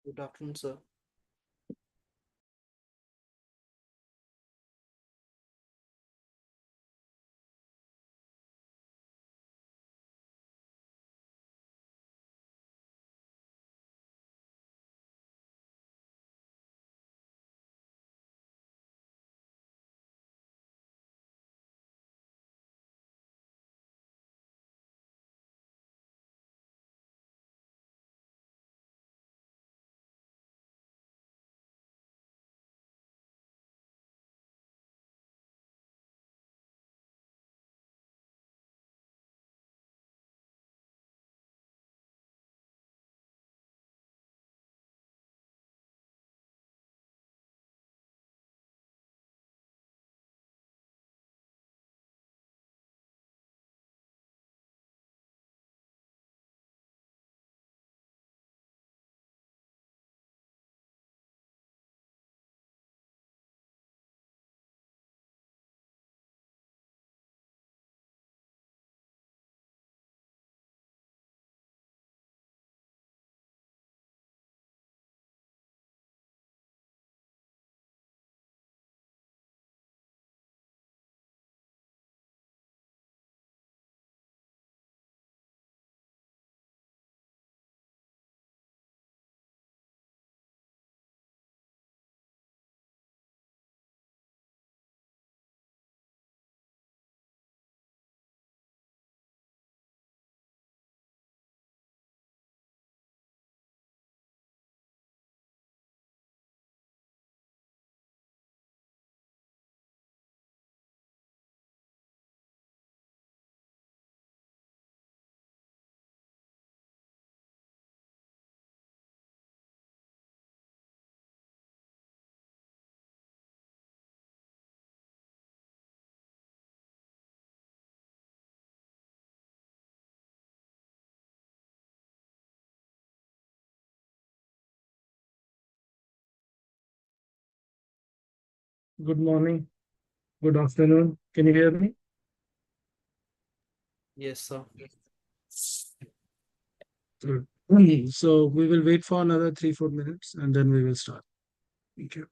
Good afternoon, sir. Good morning, good afternoon. Can you hear me? Yes, sir. Good. So we will wait for another 3-4 minutes and then we will start. Thank you.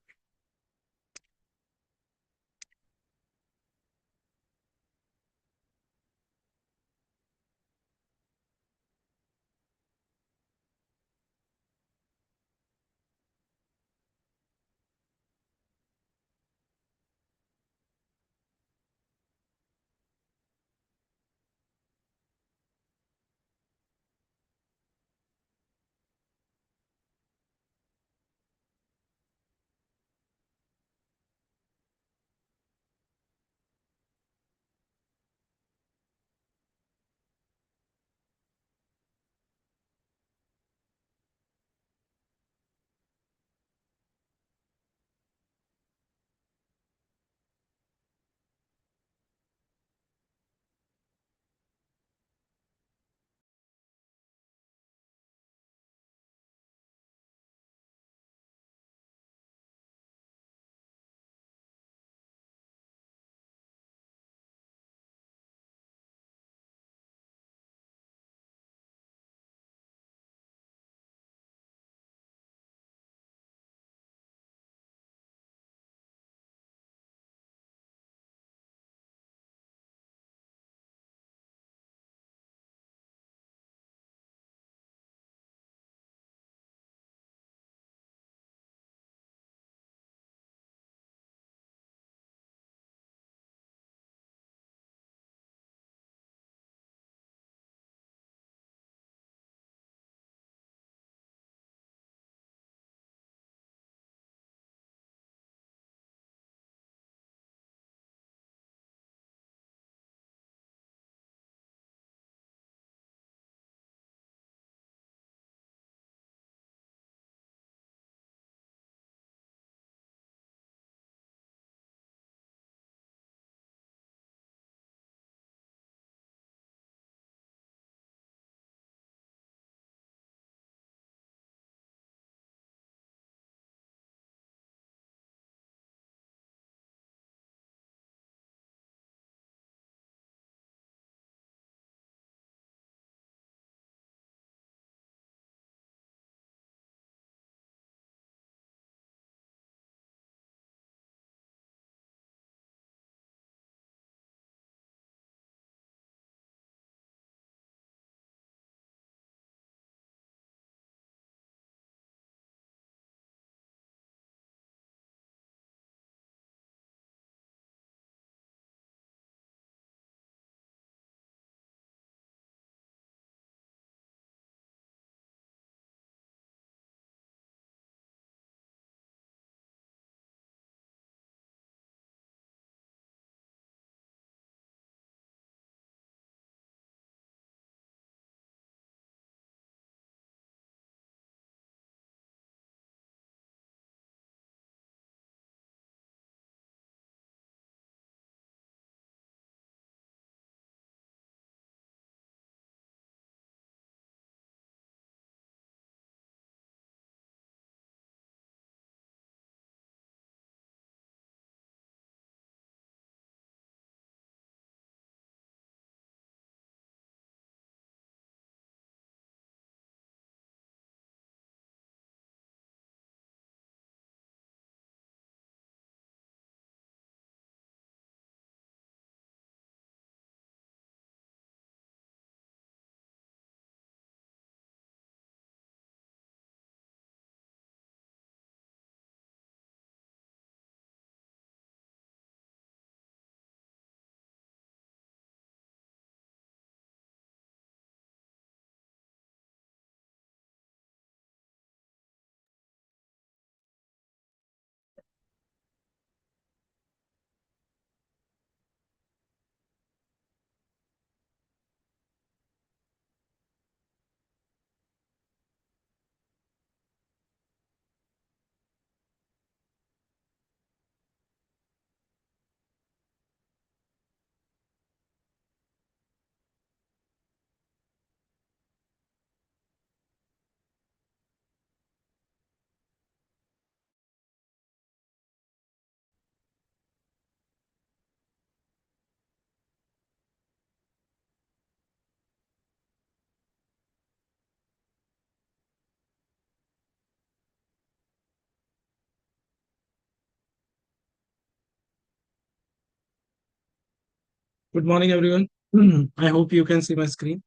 Good morning, everyone. I hope you can see my screen.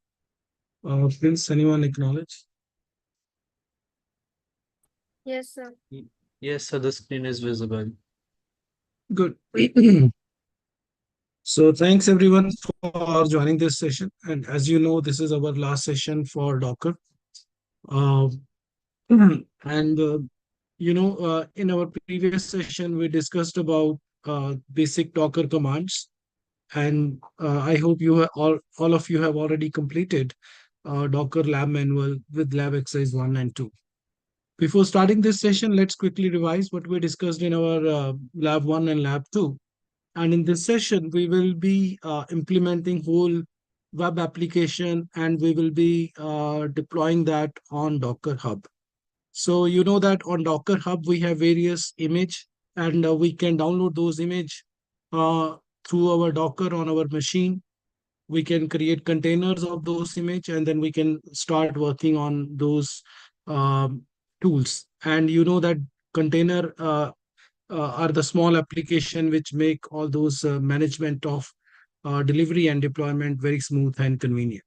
Please, anyone acknowledge? Yes, sir. Yes, sir, the screen is visible. Good. So, thanks everyone for joining this session. And as you know, this is our last session for Docker. Uh, and in our previous session, we discussed about basic Docker commands, and I hope all of you have already completed Docker lab manual with lab exercise 1 and 2. Before starting this session, let's quickly revise what we discussed in our Lab 1 and Lab 2. And in this session, we will be implementing whole web application, and we will be deploying that on Docker Hub. So you know that on Docker Hub, we have various image, and we can download those image uh, through our Docker on our machine. We can create containers of those image, and then we can start working on those um, tools. And you know that container are the small application which make all those management of delivery and deployment very smooth and convenient.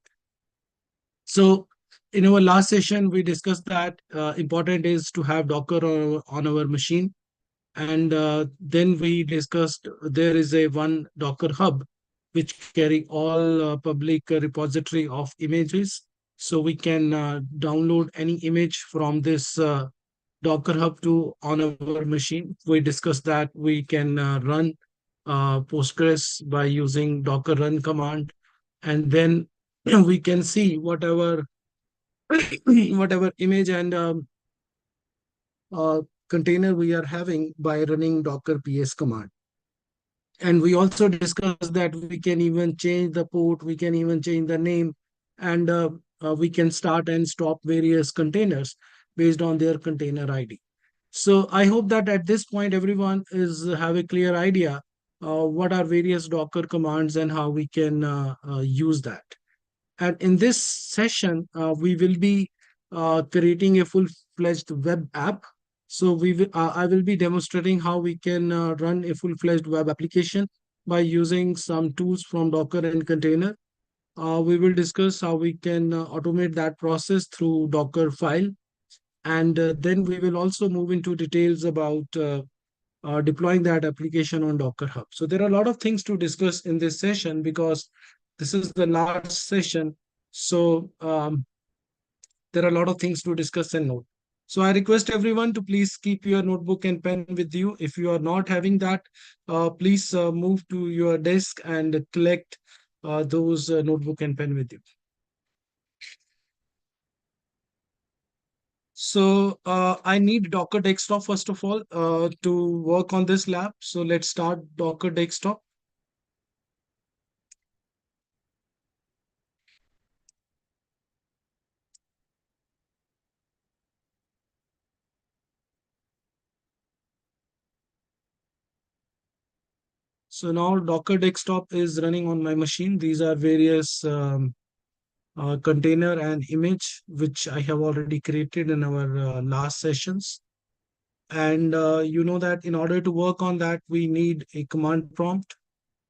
So in our last session, we discussed that important is to have Docker on our machine. And then we discussed there is a one Docker hub which carry all public repository of images. So we can download any image from this Docker hub to on our machine. We discussed that we can run Postgres by using Docker run command, and then we can see whatever whatever image and uh, container we are having by running Docker ps command. And we also discussed that we can even change the port, we can even change the name, and we can start and stop various containers based on their container ID. So I hope that at this point everyone is have a clear idea what are various Docker commands and how we can use that. And in this session, we will be creating a full-fledged web app. So I will be demonstrating how we can run a full-fledged web application by using some tools from Docker and container. We will discuss how we can automate that process through Docker file. And then we will also move into details about deploying that application on Docker Hub. So there are a lot of things to discuss in this session because this is the last session. So there are a lot of things to discuss and note. So I request everyone to please keep your notebook and pen with you. If you are not having that, please move to your desk and collect those notebook and pen with you. So I need Docker Desktop first of all to work on this lab. So let's start Docker Desktop. So now Docker Desktop is running on my machine. These are various container and image, which I have already created in our last sessions. And you know that in order to work on that, we need a command prompt.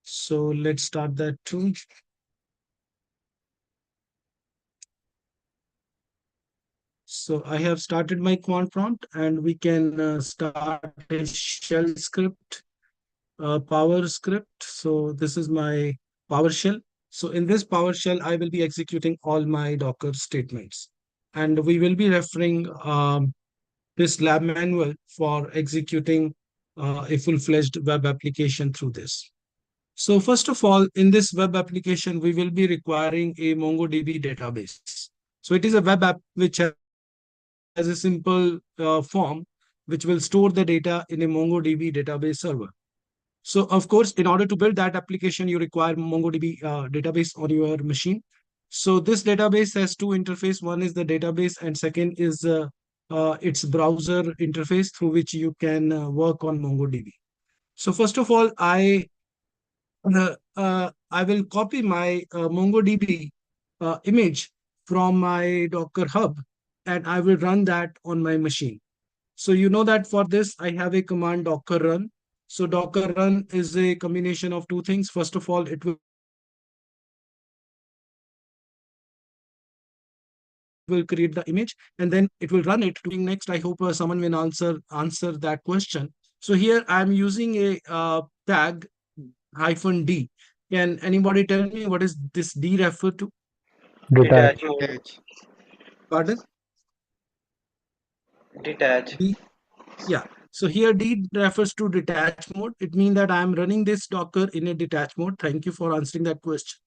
So let's start that too. So I have started my command prompt, and we can start a shell script, power script. So this is my PowerShell. So in this PowerShell, I will be executing all my Docker statements. And we will be referring this lab manual for executing a full-fledged web application through this. So first of all, in this web application, we will be requiring a MongoDB database. So it is a web app which has a simple form which will store the data in a MongoDB database server. So of course, in order to build that application, you require MongoDB database on your machine. So this database has two interface. One is the database, and second is its browser interface through which you can work on MongoDB. So first of all, I will copy my MongoDB image from my Docker Hub, and I will run that on my machine. So you know that for this, I have a command Docker run. So Docker run is a combination of two things. First of all, it will run will create the image, and then it will run it. To next, I hope someone will answer that question. So here I'm using a tag -d. Can anybody tell me what is this D refer to? Detach. Detach. Pardon? Detach. D. Yeah. So here D refers to detached mode. It means that I'm running this Docker in a detached mode. Thank you for answering that question.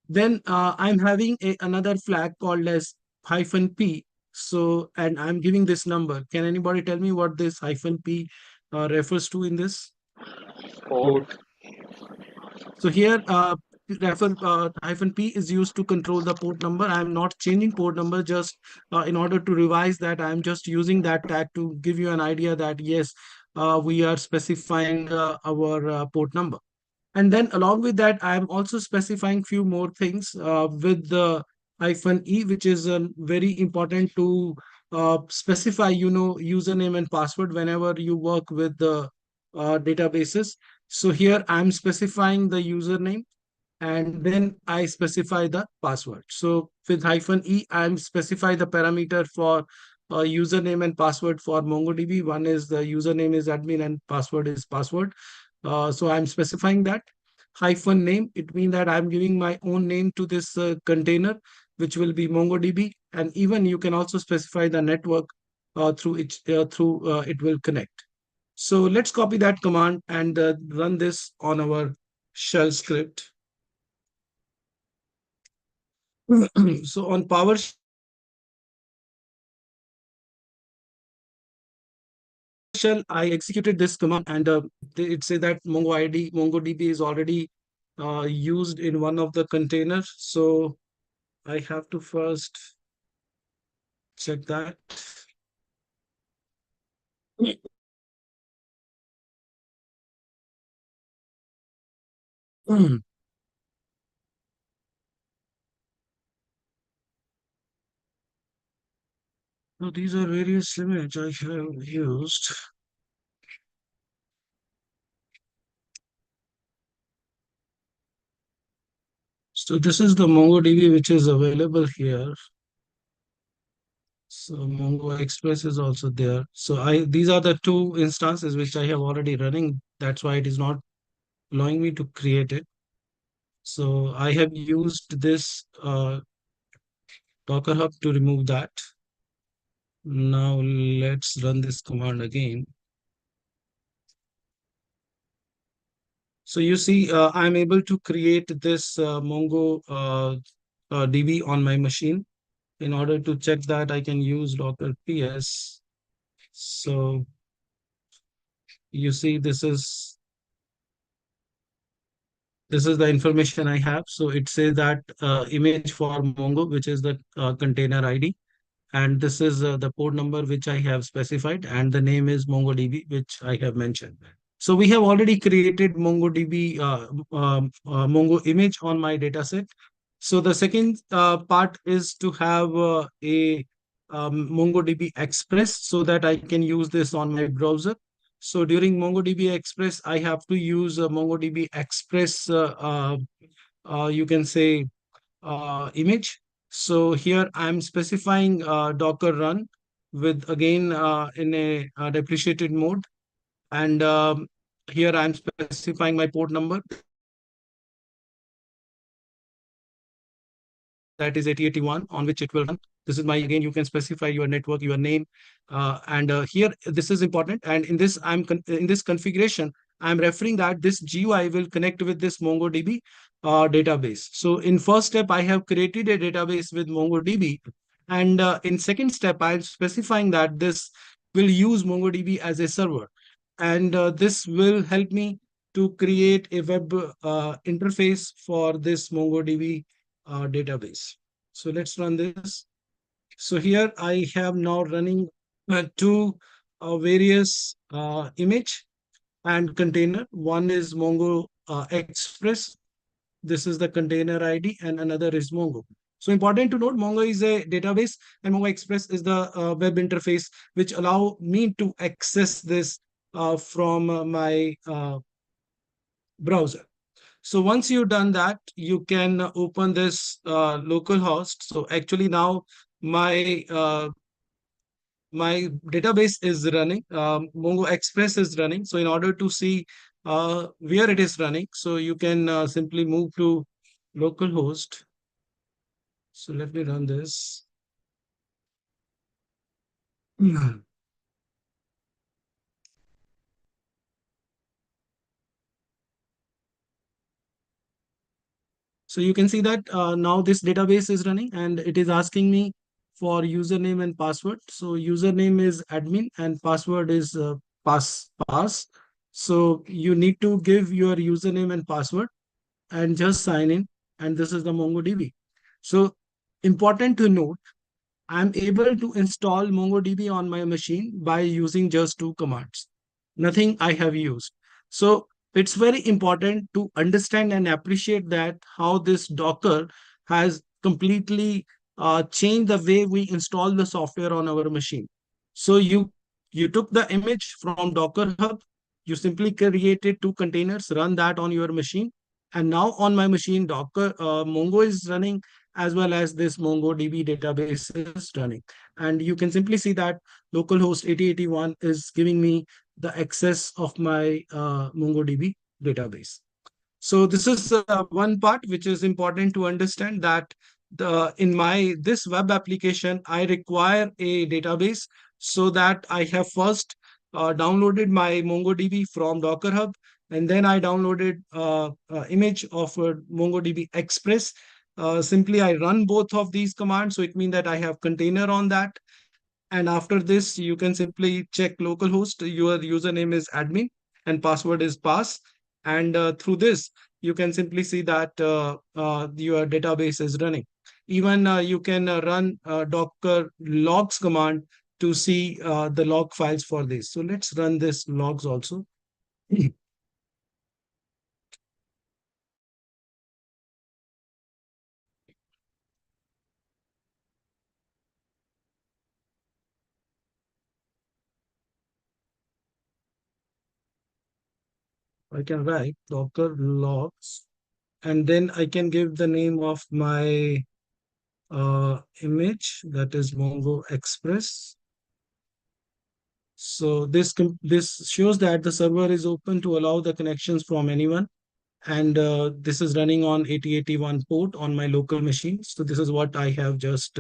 Then I'm having another flag called as -p. So, and I'm giving this number. Can anybody tell me what this -p refers to in this? Port. So here, -p is used to control the port number. I'm not changing port number, just in order to revise that. I'm just using that tag to give you an idea that yes, we are specifying our port number. And then along with that, I'm also specifying few more things with the -e, which is very important to specify, username and password whenever you work with the databases. So here I'm specifying the username, and then I specify the password. So with -e, I'm specify the parameter for username and password for MongoDB. One is the username is admin and password is password. So I'm specifying that. -name, it means that I'm giving my own name to this container, which will be MongoDB. And even you can also specify the network through it will connect. So let's copy that command and run this on our shell script. So on PowerShell, I executed this command, and it says that MongoDB is already used in one of the containers. So I have to first check that. So these are various images I have used. So this is the MongoDB which is available here. So Mongo Express is also there. So these are the two instances which I have already running. That's why it is not allowing me to create it. So I have used this Docker Hub to remove that. Now let's run this command again. So you see, I'm able to create this Mongo DB on my machine. In order to check that, I can use Docker PS. So you see, this is the information I have. So it says that image for Mongo, which is the container ID. And this is the port number which I have specified, and the name is MongoDB, which I have mentioned. So we have already created MongoDB Mongo image on my dataset. So the second part is to have a MongoDB Express so that I can use this on my browser. So during MongoDB Express, I have to use MongoDB Express, you can say, image. So here I'm specifying Docker run with again in a depreciated mode. And here I'm specifying my port number, that is 8081, on which it will run. This is my, again, you can specify your network, your name. And here, this is important. And in this, in this configuration, I'm referring that this GUI will connect with this MongoDB database. So in first step, I have created a database with MongoDB. And in second step, I'm specifying that this will use MongoDB as a server. And this will help me to create a web interface for this MongoDB database. So let's run this. So here I have now running two various image and container. One is Mongo Express. This is the container ID, and another is Mongo. So important to note, Mongo is a database and Mongo Express is the web interface which allow me to access this from my browser. So once you've done that, you can open this local host. So actually now my my database is running, Mongo Express is running. So in order to see where it is running, so you can simply move to localhost. So let me run this. So you can see that now this database is running and it is asking me for username and password. So username is admin and password is pass. So you need to give your username and password and just sign in. And this is the MongoDB. So important to note, I'm able to install MongoDB on my machine by using just two commands. Nothing I have used. So it's very important to understand and appreciate that how this Docker has completely changed the way we install the software on our machine. So you took the image from Docker Hub, you simply created two containers, run that on your machine, and now on my machine, Docker Mongo is running as well as this MongoDB database is running. And you can simply see that localhost 8081 is giving me the access of my MongoDB database. So this is one part which is important to understand, that the in my this web application I require a database, so that I have first downloaded my MongoDB from Docker Hub, and then I downloaded image of MongoDB Express. Simply I run both of these commands, so it means that I have container on that. And after this, you can simply check localhost. Your username is admin and password is pass. And through this, you can simply see that your database is running. Even you can run Docker logs command to see the log files for this. So let's run this logs also. I can write Docker logs, and then I can give the name of my image, that is Mongo Express. So this shows that the server is open to allow the connections from anyone, and this is running on 8081 port on my local machine. So this is what I have just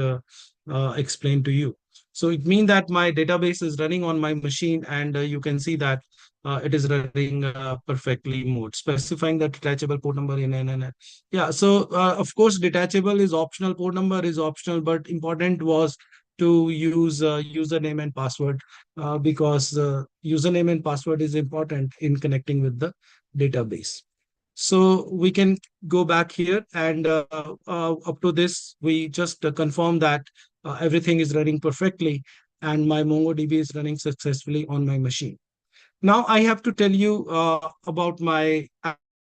explained to you. So it means that my database is running on my machine, and you can see that it is running perfectly mode, specifying the detachable port number in NNN. Yeah, so of course, detachable is optional, port number is optional, but important was to use username and password, because username and password is important in connecting with the database. So we can go back here, and up to this, we just confirm that everything is running perfectly and my MongoDB is running successfully on my machine. Now I have to tell you about my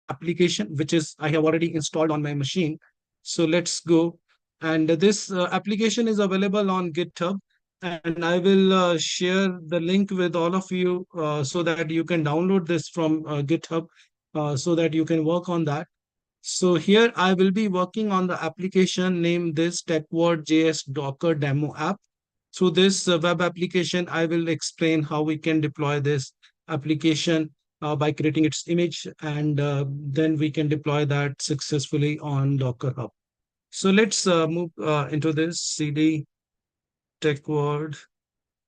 application, which is I have already installed on my machine. So let's go. And this application is available on GitHub, and I will share the link with all of you so that you can download this from GitHub, so that you can work on that. So here I will be working on the application named this TechWord.js Docker demo app. Through this web application, I will explain how we can deploy this application by creating its image, and then we can deploy that successfully on Docker Hub. So let's move into this CD TechWord.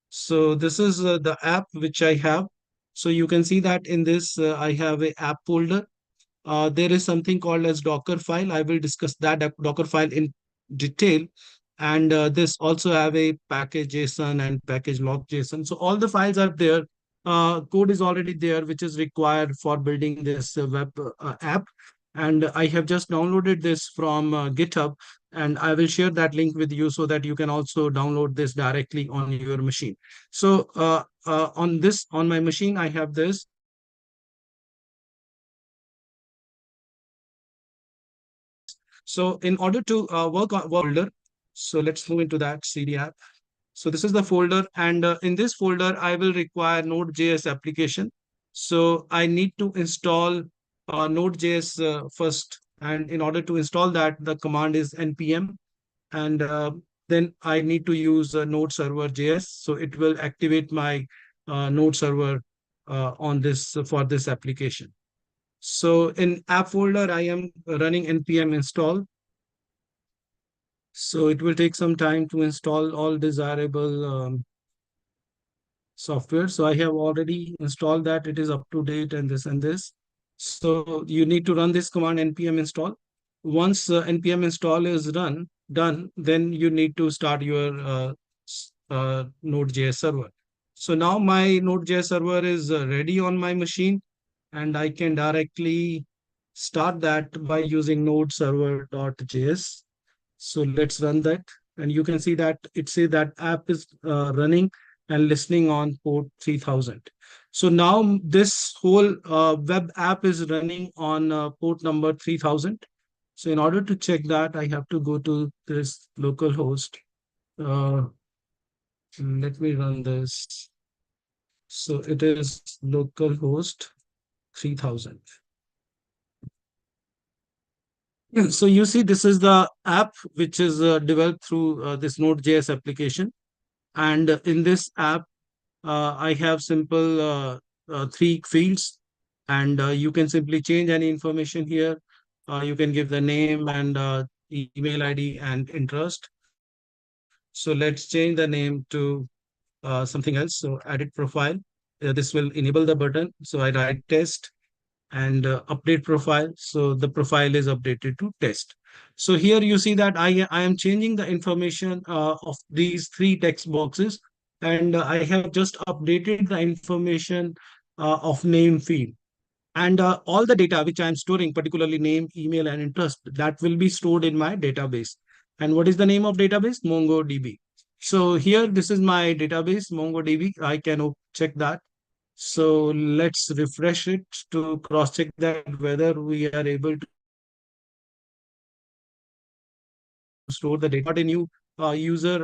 So this is the app which I have. So you can see that in this I have a app folder. There is something called as Docker file. I will discuss that Docker file in detail. And this also have a package JSON and package log JSON. So all the files are there. Code is already there, which is required for building this web app. And I have just downloaded this from GitHub, and I will share that link with you so that you can also download this directly on your machine. So on my machine, I have this. So in order to work on folder, so let's move into that CD app. So this is the folder, and in this folder, I will require Node.js application. So I need to install Node.js first. And in order to install that, the command is npm. And then I need to use a node server JS. So it will activate my node server on this for this application. So in app folder, I am running npm install. So it will take some time to install all desirable software. So I have already installed that. It is up to date and this and this. So you need to run this command npm install. Once npm install is done, then you need to start your Node.js server. So now my Node.js server is ready on my machine, and I can directly start that by using node server.js. So let's run that. And you can see that it says that app is running and listening on port 3000. So now this whole web app is running on port number 3000. So in order to check that, I have to go to this localhost. Uh, Let me run this. So it is localhost 3000. Yeah, so you see, this is the app which is developed through this Node.js application. And in this app, I have simple three fields, and you can simply change any information here. You can give the name and email ID and interest. So let's change the name to something else. So edit profile. This will enable the button. So I write test and update profile. So the profile is updated to test. So here you see that I am changing the information of these three text boxes, and I have just updated the information of name field. And all the data which I am storing, particularly name, email, and interest, that will be stored in my database. And what is the name of database? MongoDB. So here, this is my database, MongoDB. I can check that. So let's refresh it to cross check that whether we are able to store the data. So I have got a new user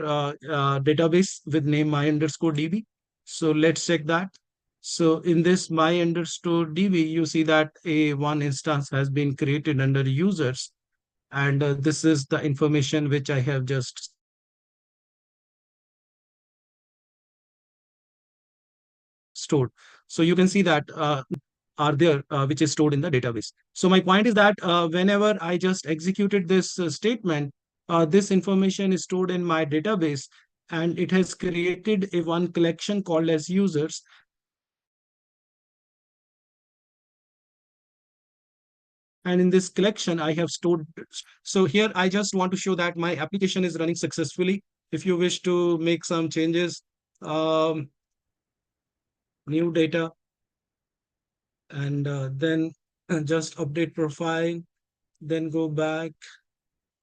database with name my underscore DB. So let's check that. So in this my underscore DB, you see that a one instance has been created under users. And this is the information which I have just stored. So you can see that so you can see that are there, which is stored in the database. So my point is that whenever I just executed this statement, this information is stored in my database, and it has created a one collection called as users. And in this collection, I have stored all the information which I have stored. So here I just want to show that my application is running successfully. If you wish to make some changes, um, new data, and then just update profile, then go back,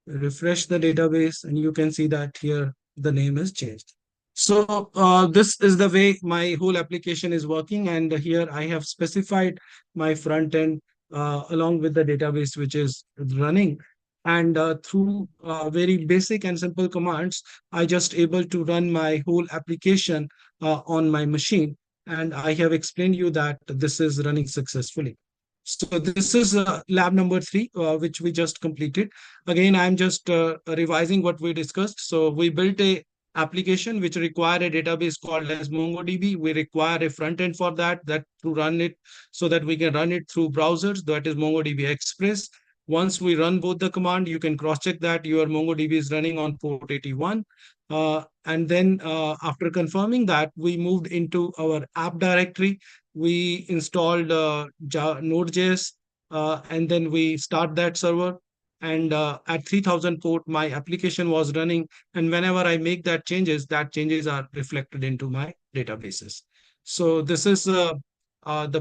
refresh the database, and you can see that here the name is changed. So this is the way my whole application is working. And here I have specified my front end along with the database which is running. And through very basic and simple commands, I just able to run my whole application on my machine. And I have explained you that this is running successfully. So this is lab number 3, which we just completed. Again, I'm just revising what we discussed. So we built a application which require a database called as MongoDB. We require a front end for that to run it so that we can run it through browsers. That is MongoDB Express. Once we run both the command, you can cross check that your MongoDB is running on port 81. And then after confirming that, we moved into our app directory. We installed Node.js, and then we start that server. And at 3000 port, my application was running. And whenever I make that changes are reflected into my databases. So this is the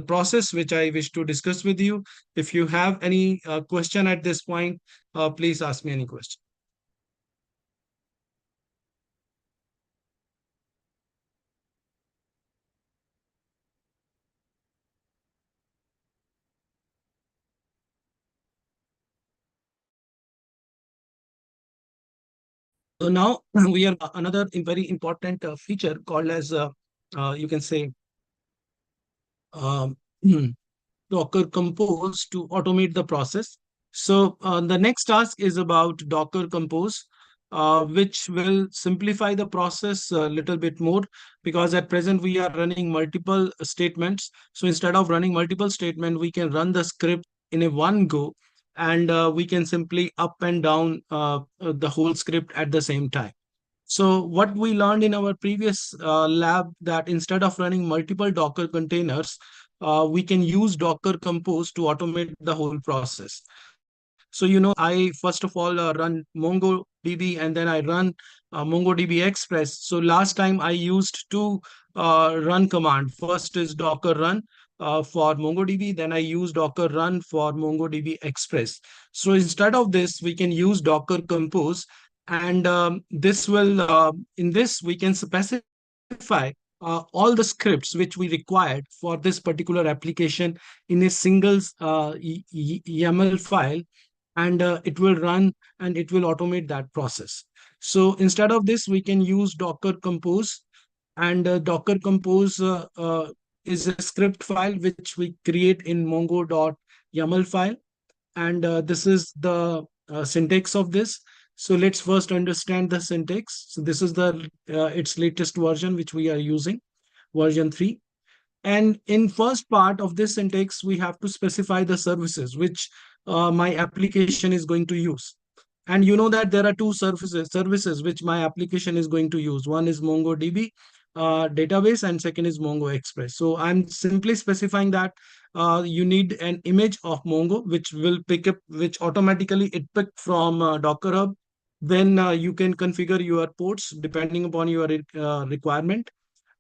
process which I wish to discuss with you. If you have any question at this point, please ask me any question. So now we are another very important feature called as you can say um, Docker Compose to automate the process. So the next task is about Docker Compose. which will simplify the process a little bit more, because at present we are running multiple statements. So instead of running multiple statements, we can run the script in a one go, and we can simply up and down the whole script at the same time. So what we learned in our previous lab, that instead of running multiple Docker containers, we can use Docker Compose to automate the whole process. So, I first of all run MongoDB, and then I run MongoDB Express. So last time I used two run command. First is Docker run for MongoDB, then I use Docker run for MongoDB Express. So instead of this, we can use Docker Compose, and this will in this we can specify all the scripts which we required for this particular application in a single YAML file, and it will run and it will automate that process. So instead of this, we can use Docker Compose, and Docker Compose is a script file which we create in mongo.yaml file, and this is the syntax of this. So let's first understand the syntax. So this is the its latest version which we are using, version 3. And in first part of this syntax, we have to specify the services which my application is going to use. And you know that there are two services which my application is going to use. One is MongoDB database, and second is Mongo Express. So I'm simply specifying that you need an image of Mongo, which will pick up, which automatically it picked from Docker Hub. Then you can configure your ports depending upon your requirement.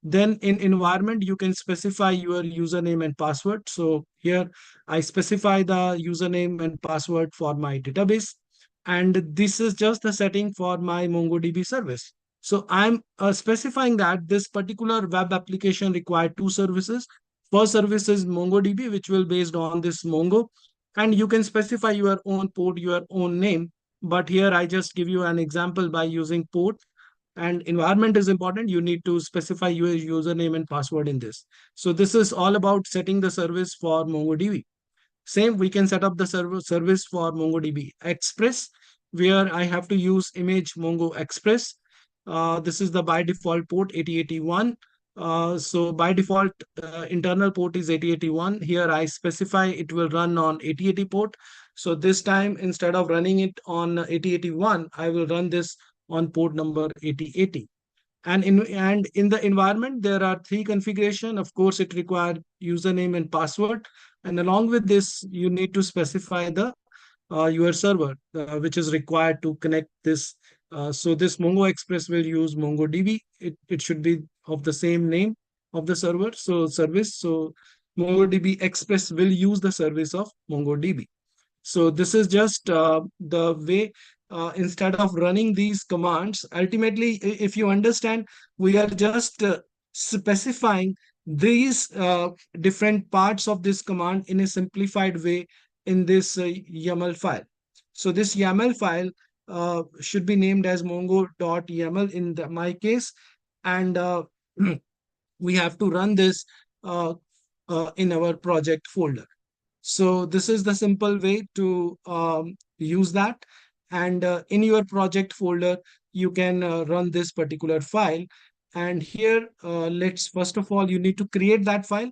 Then in environment, you can specify your username and password. So here I specify the username and password for my database. And this is just the setting for my MongoDB service. So I'm specifying that this particular web application required two services. First service is MongoDB, which will based on this Mongo. And you can specify your own port, your own name. But here I just give you an example by using port, and environment is important. You need to specify your username and password in this. So this is all about setting the service for MongoDB. Same, we can set up the service for MongoDB Express, where I have to use image Mongo Express. This is the by default port 8081. So by default, internal port is 8081. Here I specify it will run on 8080 port. So this time, instead of running it on 8081, I will run this on port number 8080. And in the environment, there are three configuration. Of course, it requires username and password. And along with this, you need to specify the your server, which is required to connect this. So this Mongo Express will use MongoDB. It should be of the same name of the server. So service. So MongoDB Express will use the service of MongoDB. So this is just the way, instead of running these commands, ultimately, if you understand, we are just specifying these different parts of this command in a simplified way in this YAML file. So this YAML file should be named as mongo.yaml in my case. And we have to run this in our project folder. So this is the simple way to use that. And in your project folder, you can run this particular file. And here, let's first of all, you need to create that file.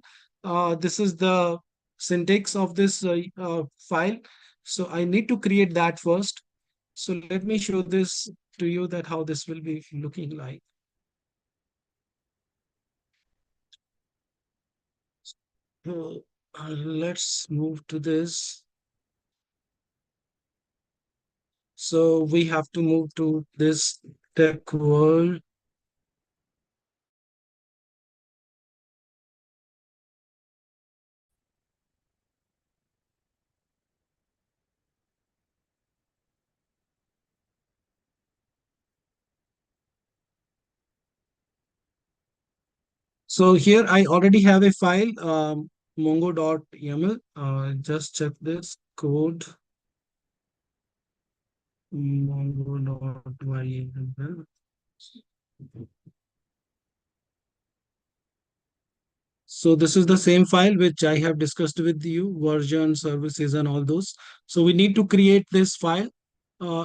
This is the syntax of this file. So I need to create that first. So let me show this to you, that how this will be looking like. So let's move to this. So we have to move to this tech world. So here I already have a file, mongo.yaml. Just check this code, mongo.yaml. So this is the same file which I have discussed with you, version, services, and all those. So we need to create this file.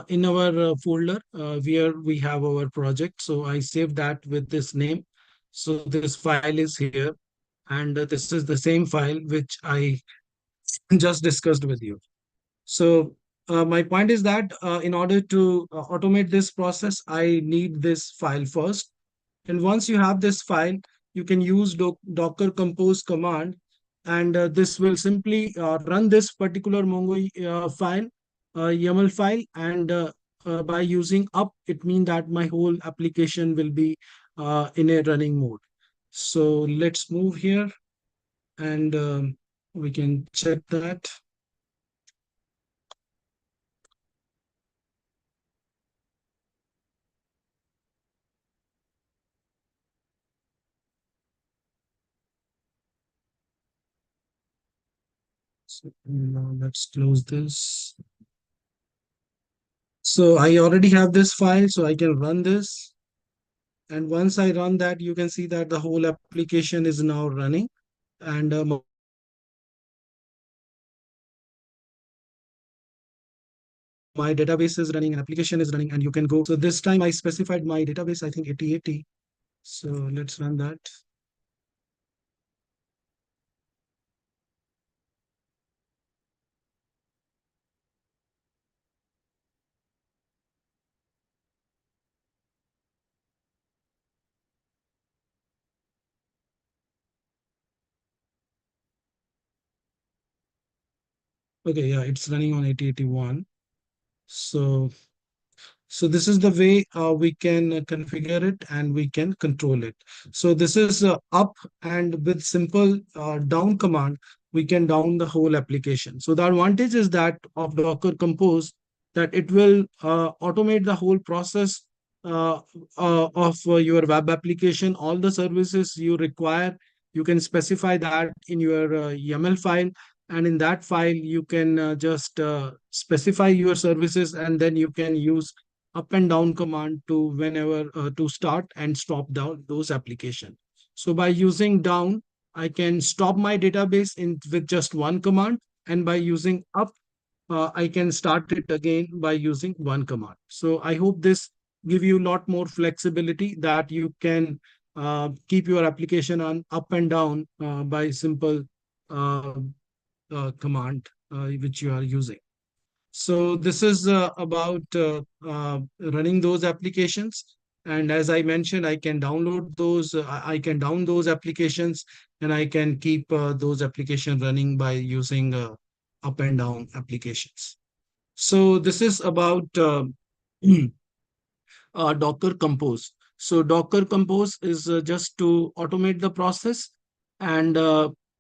in our folder where we have our project. So I saved that with this name. So this file is here, and this is the same file which I just discussed with you. So my point is that in order to automate this process, I need this file first. And once you have this file, you can use Docker compose command, and this will simply run this particular Mongo file, YAML file, and by using up, it means that my whole application will be in a running mode. So let's move here, and we can check that. So now let's close this. So I already have this file, so I can run this. And once I run that, you can see that the whole application is now running, and my database is running, and application is running. And you can go. So this time I specified my database, I think 8080. So let's run that. Okay, yeah, it's running on 8081. So So this is the way we can configure it and we can control it. So this is up, and with simple down command, we can down the whole application. So the advantage is that of Docker Compose, that it will automate the whole process of your web application. All the services you require, you can specify that in your YAML file, and in that file you can just specify your services, and then you can use up and down command to whenever to start and stop down those application. So by using down, I can stop my database in with just one command, and by using up, I can start it again by using one command. So I hope this give you a lot more flexibility, that you can keep your application on up and down by simple uh, command which you are using. So this is about running those applications. And as I mentioned, I can download those, I can down those applications, and I can keep those applications running by using up and down applications. So this is about Docker Compose. So Docker Compose is just to automate the process. And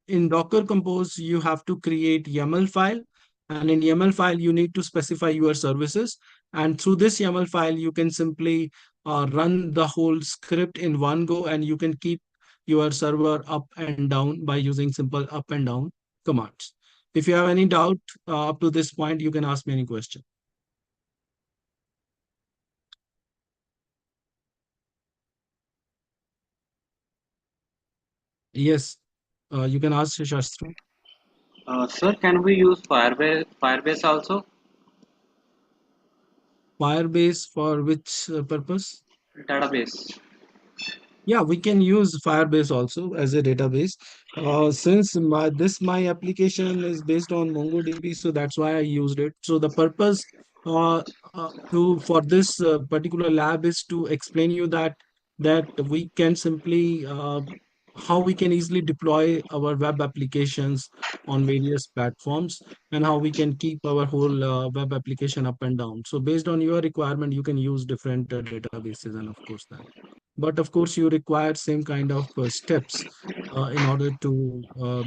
in Docker Compose, you have to create YAML file. And in YAML file, you need to specify your services. And through this YAML file, you can simply run the whole script in one go, and you can keep your server up and down by using simple up and down commands. If you have any doubt up to this point, you can ask me any question. Yes, you can ask Shastri. Sir, can we use Firebase also? Firebase for which purpose? Database. Yeah, we can use Firebase also as a database. Since my application is based on MongoDB, so that's why I used it. So the purpose uh, to for this particular lab is to explain you that we can simply how we can easily deploy our web applications on various platforms, and how we can keep our whole web application up and down. So based on your requirement, you can use different databases, and of course that. But of course, you require same kind of steps in order to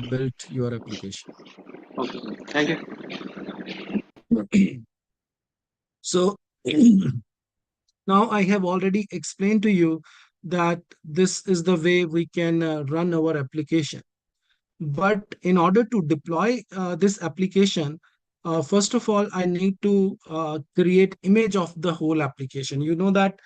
build your application. Okay. Thank you. So now I have already explained to you that this is the way we can run our application. But in order to deploy this application, first of all, I need to create image of the whole application. You know that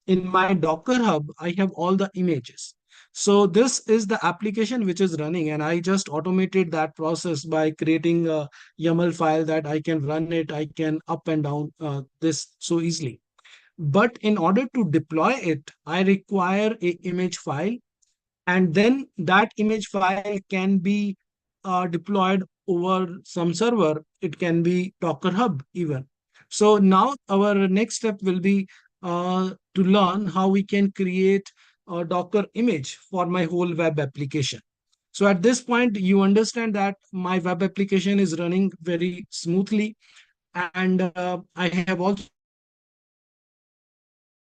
in my Docker Hub, I have all the images. So this is the application which is running, and I just automated that process by creating a YAML file that I can run it, I can up and down this so easily. But in order to deploy it, I require a image file, and then that image file can be deployed over some server. It can be Docker Hub even. So now our next step will be to learn how we can create a Docker image for my whole web application. So at this point, you understand that my web application is running very smoothly, and I have also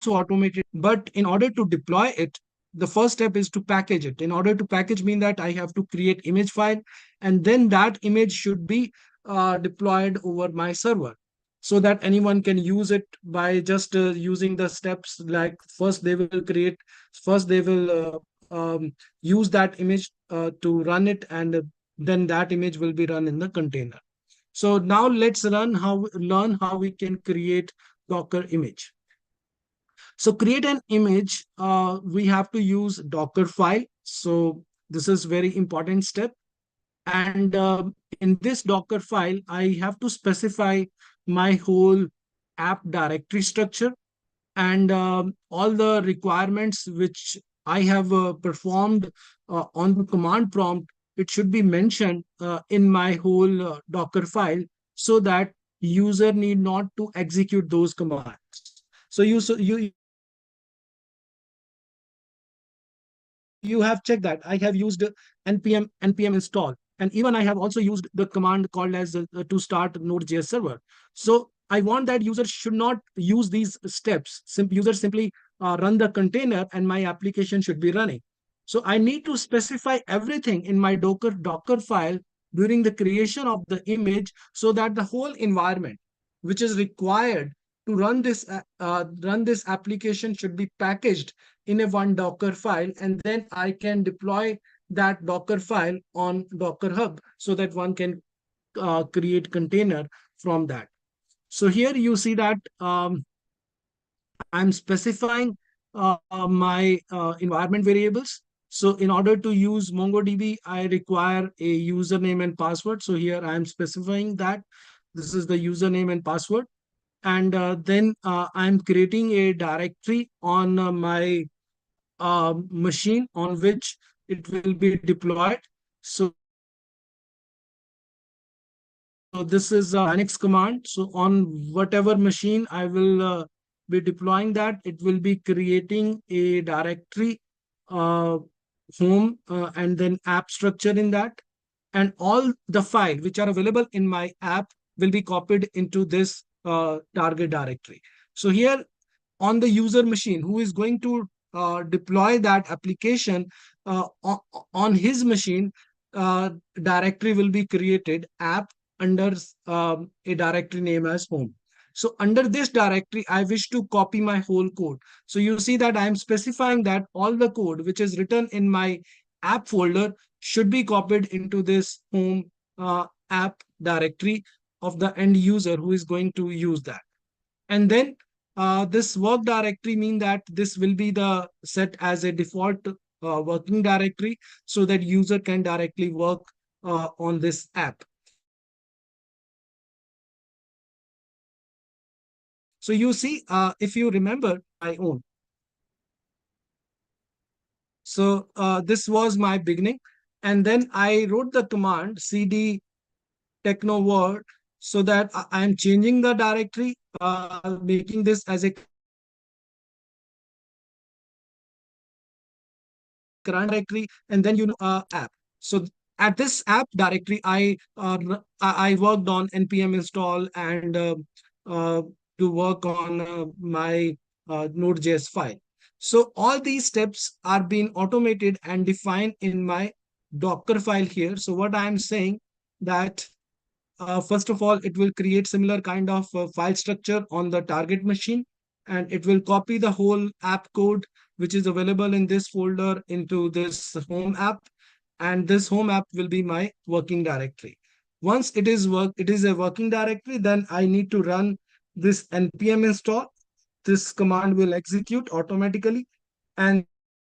automated. But in order to deploy it, the first step is to package it. In order to package mean that I have to create image file, and then that image should be deployed over my server, so that anyone can use it by just using the steps. Like first they will use that image to run it, and then that image will be run in the container. So now let's learn how we can create Docker image. So create an image, we have to use Docker file. So this is very important step. And in this Docker file, I have to specify my whole app directory structure, and all the requirements which I have performed on the command prompt. It should be mentioned in my whole Docker file, so that user need not to execute those commands. So you have checked that I have used npm install, and even I have also used the command called as to start Node.js server. So I want that user should not use these steps. User simply run the container, and my application should be running. So I need to specify everything in my Docker file during the creation of the image, so that the whole environment which is required to run this application should be packaged in a one Docker file, and then I can deploy that Docker file on Docker Hub, so that one can create container from that. So here you see that I'm specifying my environment variables. So in order to use MongoDB, I require a username and password. So here I am specifying that this is the username and password. And then I'm creating a directory on my machine on which it will be deployed. So this is Linux command. So on whatever machine I will be deploying that, it will be creating a directory, uh, home, and then app structure in that. And all the file which are available in my app will be copied into this target directory. So here on the user machine who is going to deploy that application, on his machine, directory will be created app under a directory name as home. So under this directory, I wish to copy my whole code. So you see that I am specifying that all the code which is written in my app folder should be copied into this home app directory of the end user who is going to use that. And then this work directory mean that this will be the set as a default working directory, so that user can directly work on this app. So you see, if you remember my own. So this was my beginning. And then I wrote the command cd techno word, so that I'm changing the directory, making this as a current directory, and then app. So at this app directory, I worked on npm install, and uh, to work on my Node.js file. So all these steps are being automated and defined in my Docker file here. So what I'm saying that first of all, it will create similar kind of file structure on the target machine, and it will copy the whole app code which is available in this folder into this home app, and this home app will be my working directory. Once it is a working directory, then I need to run this npm install. This command will execute automatically, and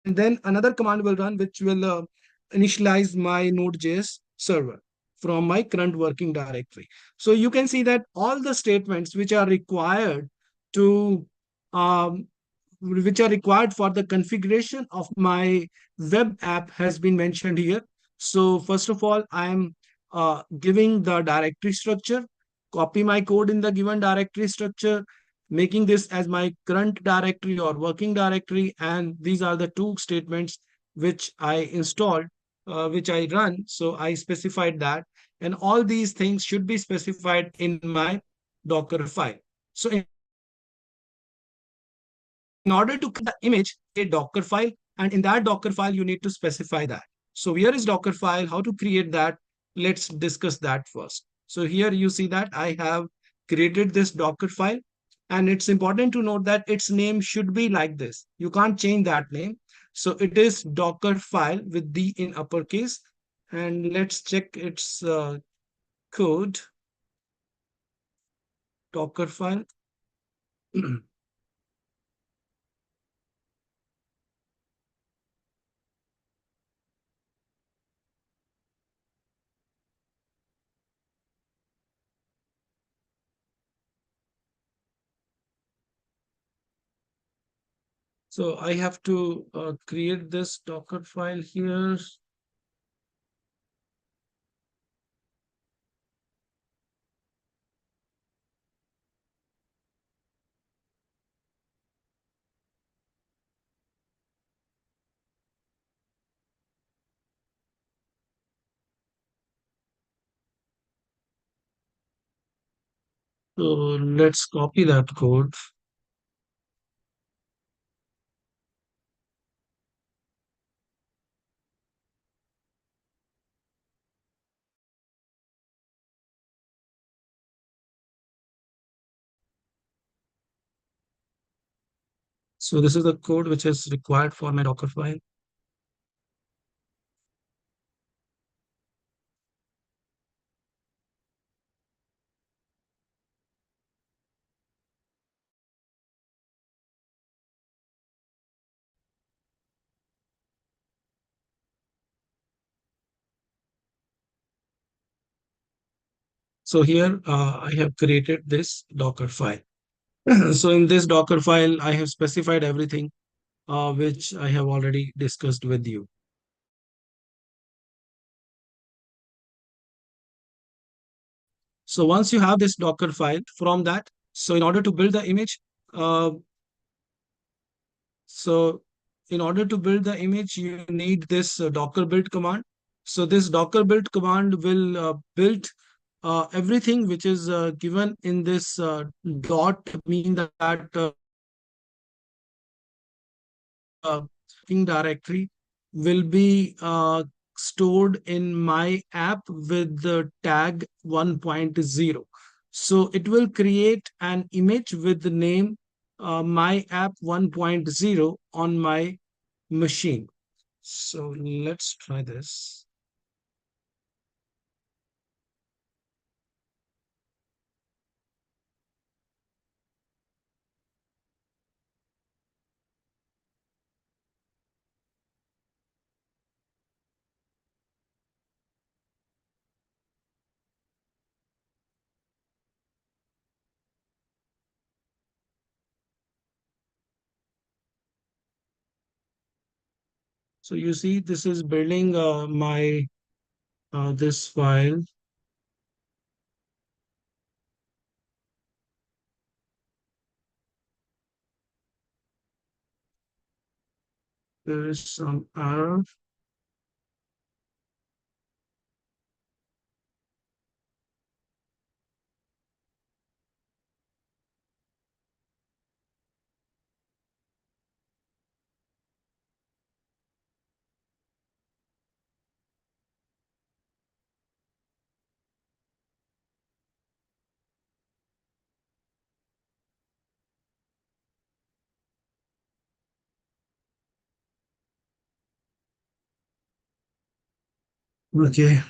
then then another command will run which will initialize my Node.js server from my current working directory. So you can see that all the statements to um, which are required for the configuration of my web app has been mentioned here. So first of all, I am giving the directory structure, copy my code in the given directory structure, making this as my current directory or working directory. And these are the two statements which I installed, which I run. So I specified that. And all these things should be specified in my Docker file. So in order to create the image, a Docker file, and in that Docker file, you need to specify that. So where is Docker file? How to create that? Let's discuss that first. So here you see that I have created this Docker file. And it's important to note that its name should be like this. You can't change that name. So it is Docker file with D in uppercase. And let's check its code. Docker file. So I have to create this Docker file here. So let's copy that code. So this is the code which is required for my Docker file. So here I have created this Docker file. So in this Docker file, I have specified everything which I have already discussed with you. So once you have this Docker file from that, so in order to build the image, uh, so in order to build the image, you need this Docker build command. So this Docker build command will build everything which is given in this dot, mean that working directory will be stored in my app with the tag 1.0. So it will create an image with the name my app 1.0 on my machine. So let's try this. So you see, this is building my this file. There is some error. Okay.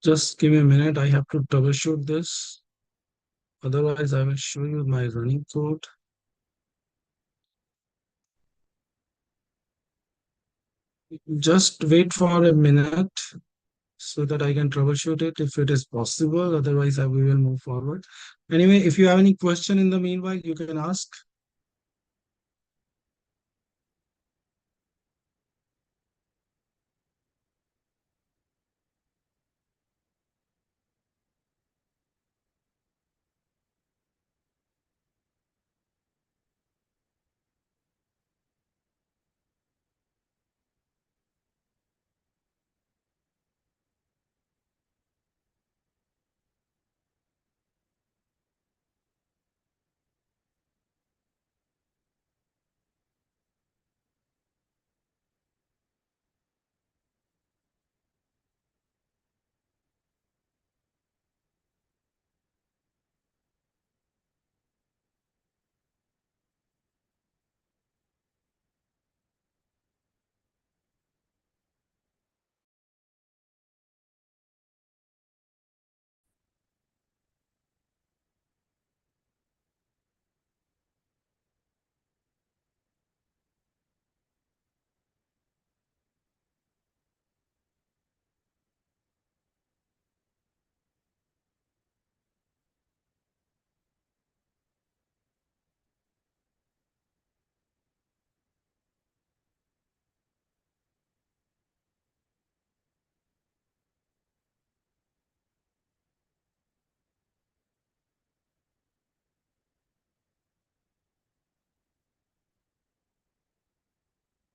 Just give me a minute. I have to troubleshoot this. Otherwise, I will show you my running code. Just wait for a minute so that I can troubleshoot it if it is possible. Otherwise, we will move forward. Anyway, if you have any question in the meanwhile, you can ask.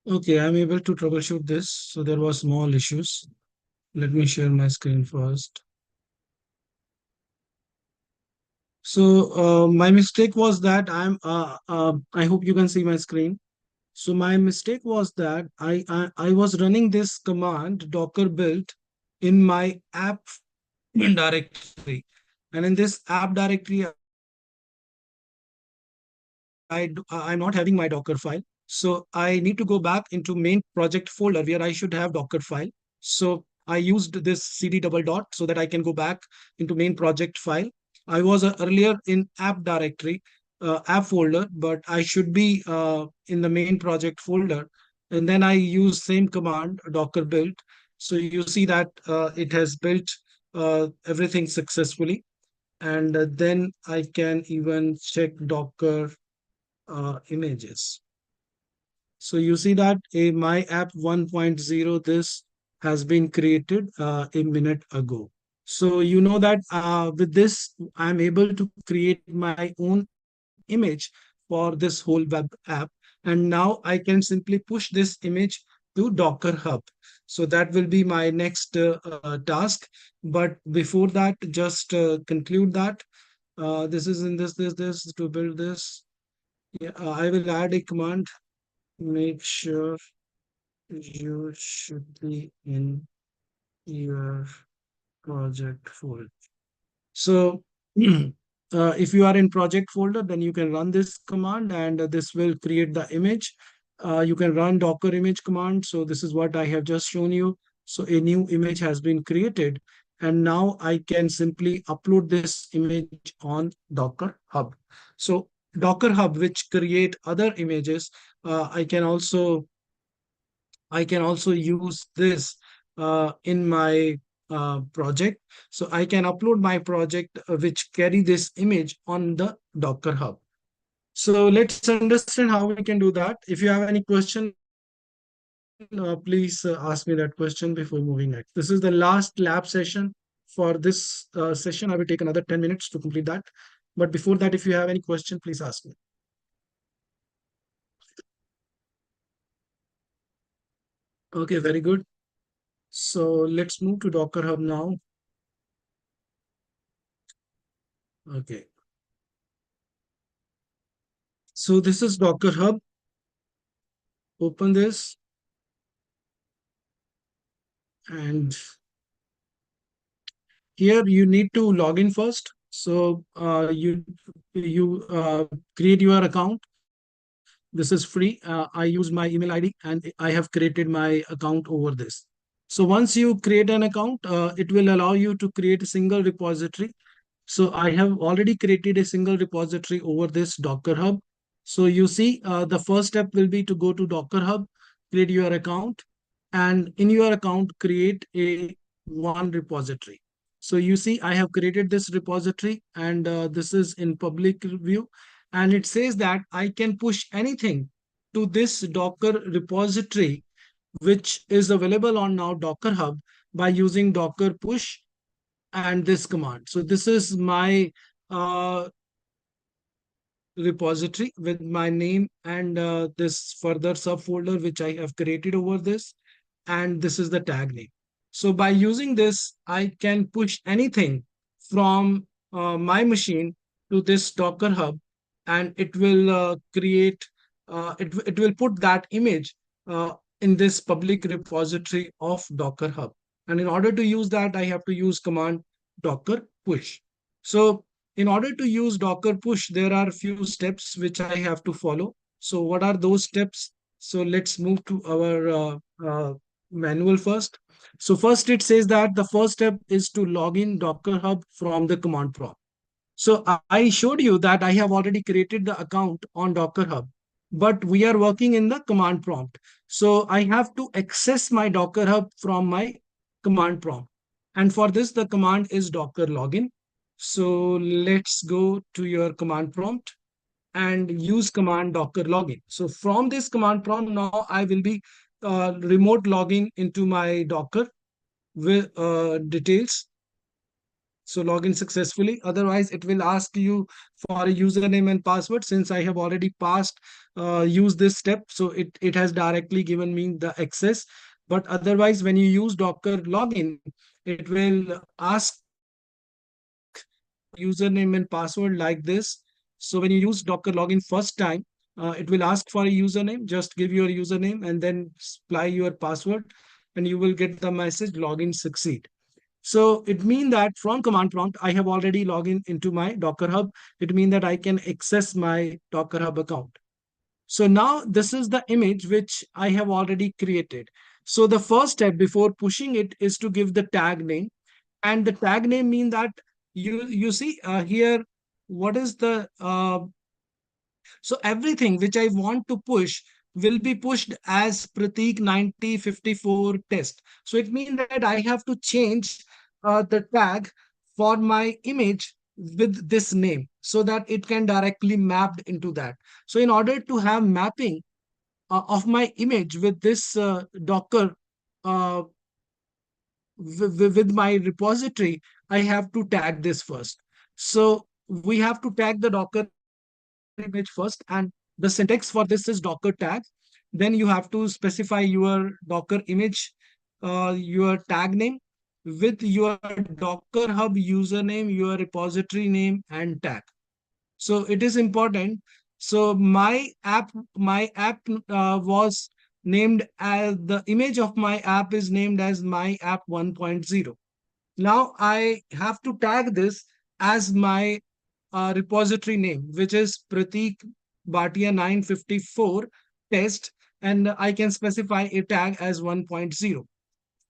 Okay, I'm able to troubleshoot this. So there was small issues. Let me share my screen first. So my mistake was that I hope you can see my screen. So my mistake was that I was running this command docker build in my app directory. And in this app directory, I'm not having my Docker file. So I need to go back into main project folder where I should have Docker file. So I used this cd double dot so that I can go back into main project file. I was earlier in app directory, app folder, but I should be in the main project folder. And then I use same command, docker build. So you see that it has built everything successfully. And then I can even check Docker images. So you see that a my app 1.0, this has been created a minute ago. So you know that with this, I'm able to create my own image for this whole web app. And now I can simply push this image to Docker Hub. So that will be my next task. But before that, just conclude that this is in this to build this. Yeah, I will add a command. Make sure you should be in your project folder. So if you are in project folder, then you can run this command and this will create the image. You can run Docker image command. So this is what I have just shown you. So a new image has been created. And now I can simply upload this image on Docker Hub. So Docker Hub, which create other images, I can also use this in my project. So I can upload my project which carry this image on the Docker Hub. So let's understand how we can do that. If you have any question, please ask me that question before moving next. This is the last lab session for this session. I will take another 10 minutes to complete that. But before that, if you have any question, please ask me. Okay, very good. So let's move to Docker Hub now. Okay. So this is Docker Hub. Open this and here you need to log in first. So you create your account. This is free. I use my email ID and I have created my account over this. So once you create an account, it will allow you to create a single repository. So I have already created a single repository over this Docker Hub. So you see, the first step will be to go to Docker Hub, create your account, and in your account, create a one repository. So you see, I have created this repository, and this is in public view. And it says that I can push anything to this Docker repository, which is available on now Docker Hub by using Docker push and this command. So this is my uh, repository with my name and this further subfolder which I have created over this, and this is the tag name. So by using this, I can push anything from my machine to this Docker Hub, and it will create, it will put that image in this public repository of Docker Hub. And in order to use that, I have to use command Docker push. So in order to use Docker push, there are a few steps which I have to follow. So what are those steps? So let's move to our manual first. So first it says that the first step is to log in Docker Hub from the command prompt. So I showed you that I have already created the account on Docker Hub, but we are working in the command prompt. So I have to access my Docker Hub from my command prompt. And for this, the command is Docker login. So let's go to your command prompt and use command Docker login. So from this command prompt, now I will be remote logging into my Docker with details. So log in successfully. Otherwise, it will ask you for a username and password. Since I have already passed, use this step. So it has directly given me the access. But otherwise, when you use Docker login, it will ask username and password like this. So when you use Docker login first time, it will ask for a username. Just give your username and then supply your password, and you will get the message login succeed. So it means that from command prompt, I have already logged in into my Docker Hub. It means that I can access my Docker Hub account. So now this is the image which I have already created. So the first step before pushing it is to give the tag name. And the tag name means that you see here, what is the so everything which I want to push will be pushed as Pratik 9054 test. So it means that I have to change the tag for my image with this name so that it can directly mapped into that. So in order to have mapping of my image with this Docker uh, with my repository, I have to tag this first. So we have to tag the Docker image first, and the syntax for this is Docker tag. Then you have to specify your Docker image, your tag name with your Docker Hub username, your repository name, and tag. So it is important. So my app was named as the image of my app is named as my app 1.0. Now I have to tag this as my repository name, which is Pratik Bhatia 954 test, and I can specify a tag as 1.0.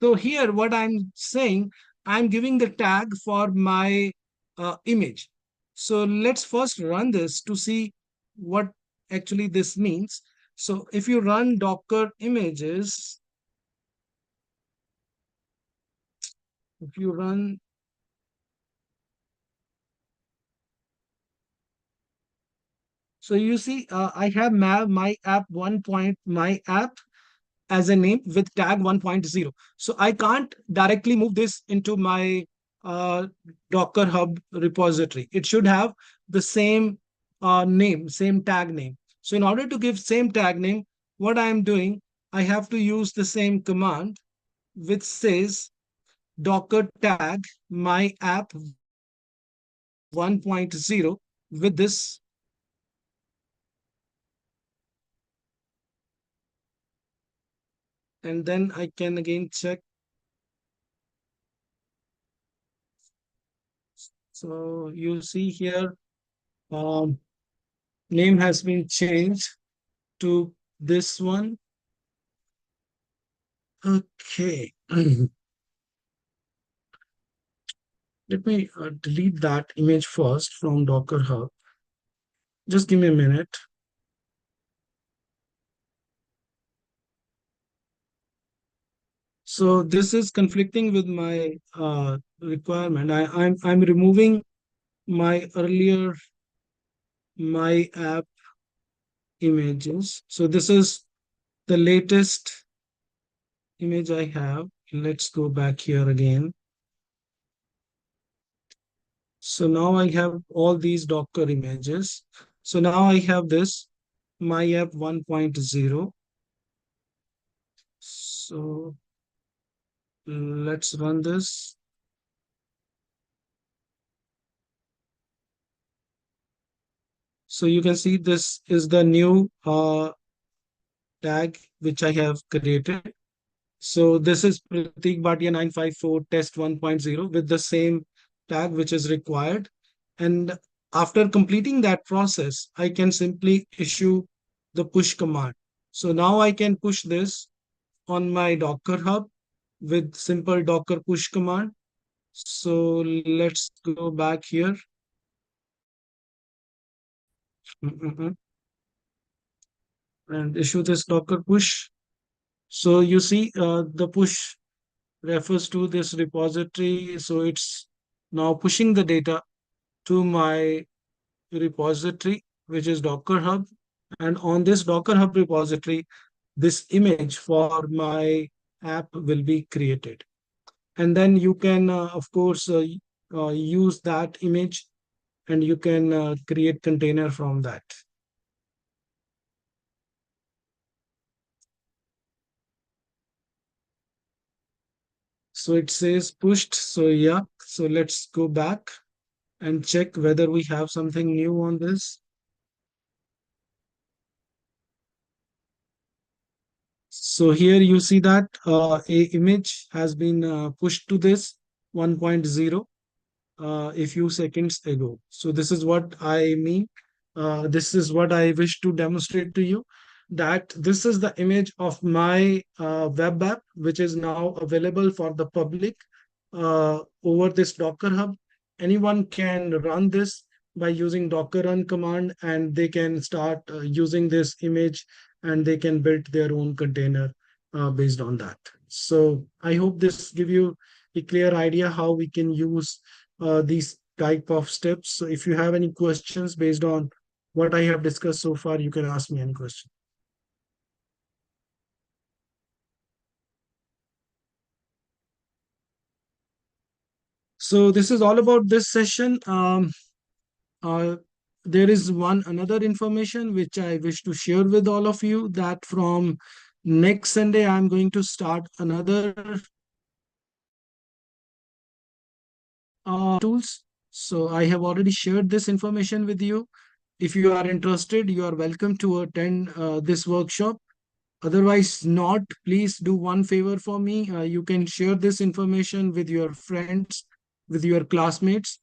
So here, what I'm saying, I'm giving the tag for my image. So let's first run this to see what actually this means. So if you run Docker images, if you run, so you see, I have my app my app as a name with tag 1.0. So I can't directly move this into my Docker Hub repository. It should have the same name, same tag name. So in order to give same tag name, what I am doing, I have to use the same command which says Docker tag my app 1.0 with this. And then I can again check. So you see here, um, name has been changed to this one. Okay. Let me delete that image first from Docker Hub. Just give me a minute. So this is conflicting with my requirement. I'm removing my earlier my app images. So this is the latest image I have. Let's go back here again. So now I have all these Docker images. So now I have this my app 1.0. So let's run this. So you can see this is the new tag which I have created. So this is Pratik Bhatia 954 test 1.0 with the same tag which is required. And after completing that process, I can simply issue the push command. So now I can push this on my Docker Hub with simple Docker push command. So let's go back here. Mm-mm-mm. And issue this Docker push. So you see the push refers to this repository. So it's now pushing the data to my repository, which is Docker Hub. And on this Docker Hub repository, this image for my app will be created. And then you can, of course, use that image and you can create container from that. So it says pushed. So yeah, so let's go back and check whether we have something new on this. So here you see that a image has been pushed to this 1.0 a few seconds ago. So this is what I mean. This is what I wish to demonstrate to you, that this is the image of my web app, which is now available for the public over this Docker Hub. Anyone can run this by using Docker run command, and they can start using this image and they can build their own container based on that. So I hope this give you a clear idea how we can use these type of steps. So if you have any questions based on what I have discussed so far, you can ask me any question. So this is all about this session. Uh, there is one another information which I wish to share with all of you, that from next Sunday, I'm going to start another tools. So I have already shared this information with you. If you are interested, you are welcome to attend this workshop. Otherwise, not, please do one favor for me. You can share this information with your friends, with your classmates,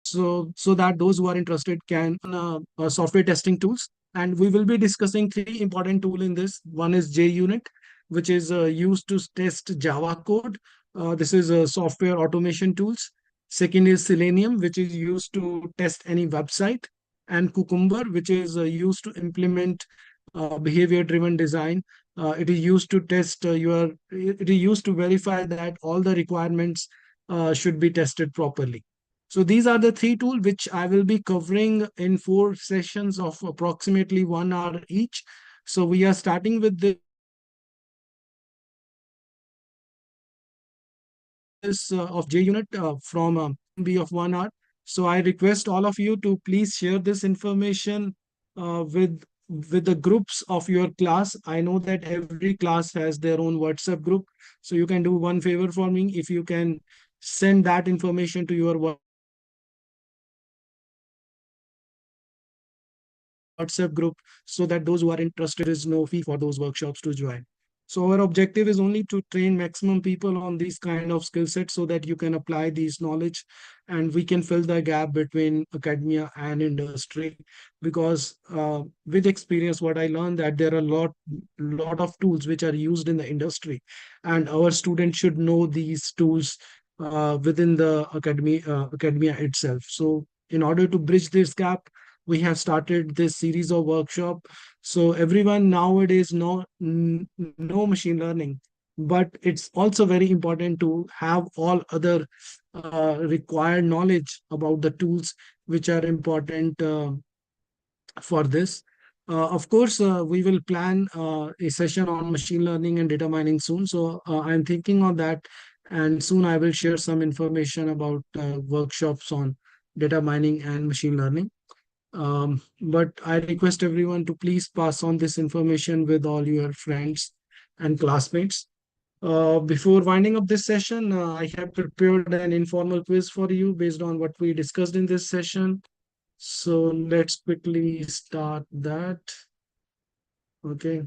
so that those who are interested can software testing tools. And we will be discussing three important tools in this. One is JUnit, which is used to test Java code. This is software automation tools. Second is Selenium, which is used to test any website. And Cucumber, which is used to implement behavior driven design. It is used to test it is used to verify that all the requirements should be tested properly. So these are the three tools which I will be covering in 4 sessions of approximately 1 hour each. So we are starting with this of JUnit from B of 1 hour. So I request all of you to please share this information with the groups of your class. I know that every class has their own WhatsApp group. So you can do one favor for me. If you can send that information to your WhatsApp group, so that those who are interested, there is no fee for those workshops to join. So our objective is only to train maximum people on these kind of skill sets so that you can apply these knowledge and we can fill the gap between academia and industry. Because with experience, what I learned that there are a lot of tools which are used in the industry, and our students should know these tools within the academia itself. So in order to bridge this gap, we have started this series of workshop. So everyone nowadays know machine learning, but it's also very important to have all other required knowledge about the tools which are important for this. Of course, we will plan a session on machine learning and data mining soon. So I'm thinking on that, and soon I will share some information about workshops on data mining and machine learning. But I request everyone to please pass on this information with all your friends and classmates. Before winding up this session, I have prepared an informal quiz for you based on what we discussed in this session. So let's quickly start that. Okay.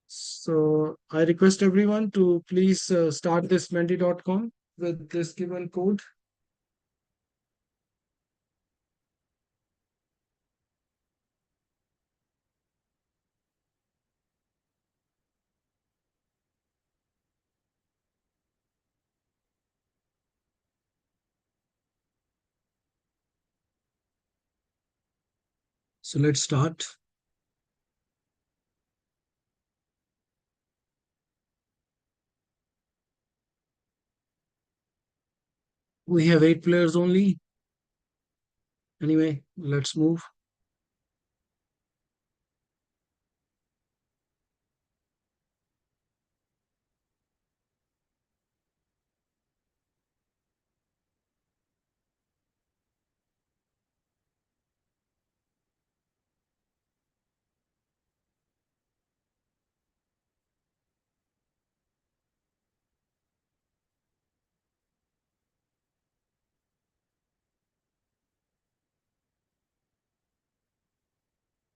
So I request everyone to please start this menti.com with this given code. So let's start. We have 8 players only. Anyway, let's move.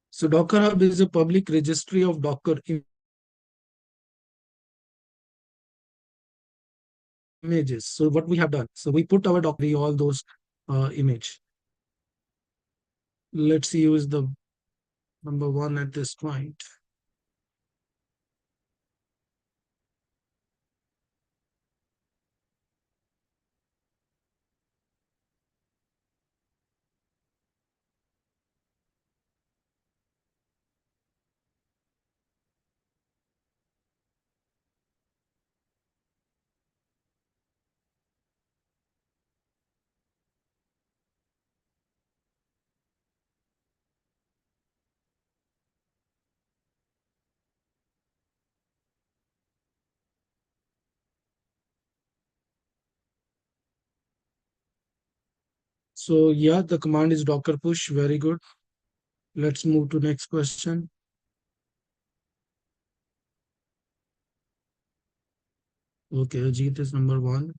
So Docker Hub is a public registry of Docker images. So what we have done, so we put our Docker all those image. Let's use the number one at this point. So yeah, the command is docker push. Very good. Let's move to next question. Okay, Ajit is number one.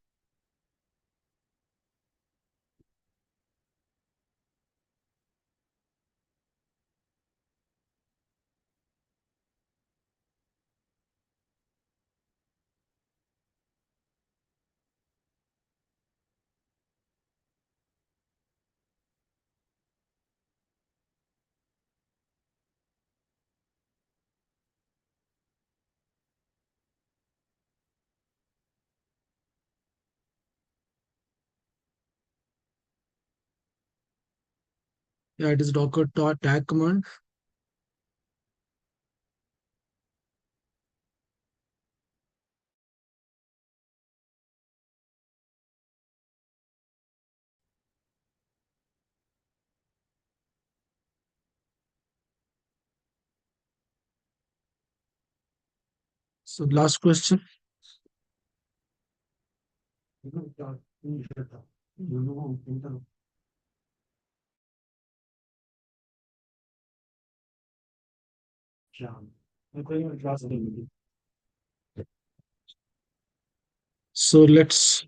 Yeah, it is docker tag command. So last question. So let's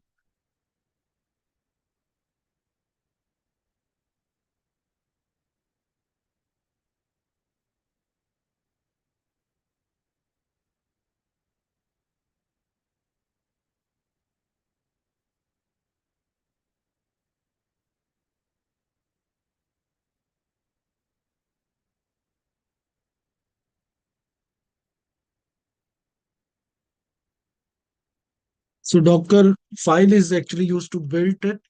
So Docker file is actually used to build it.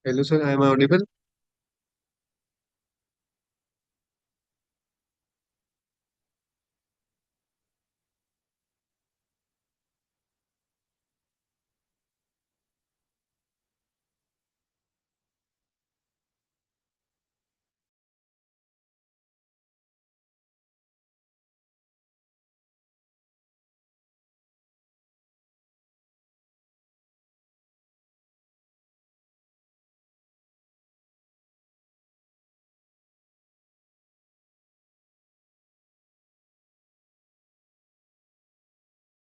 Hello, sir. I am audible.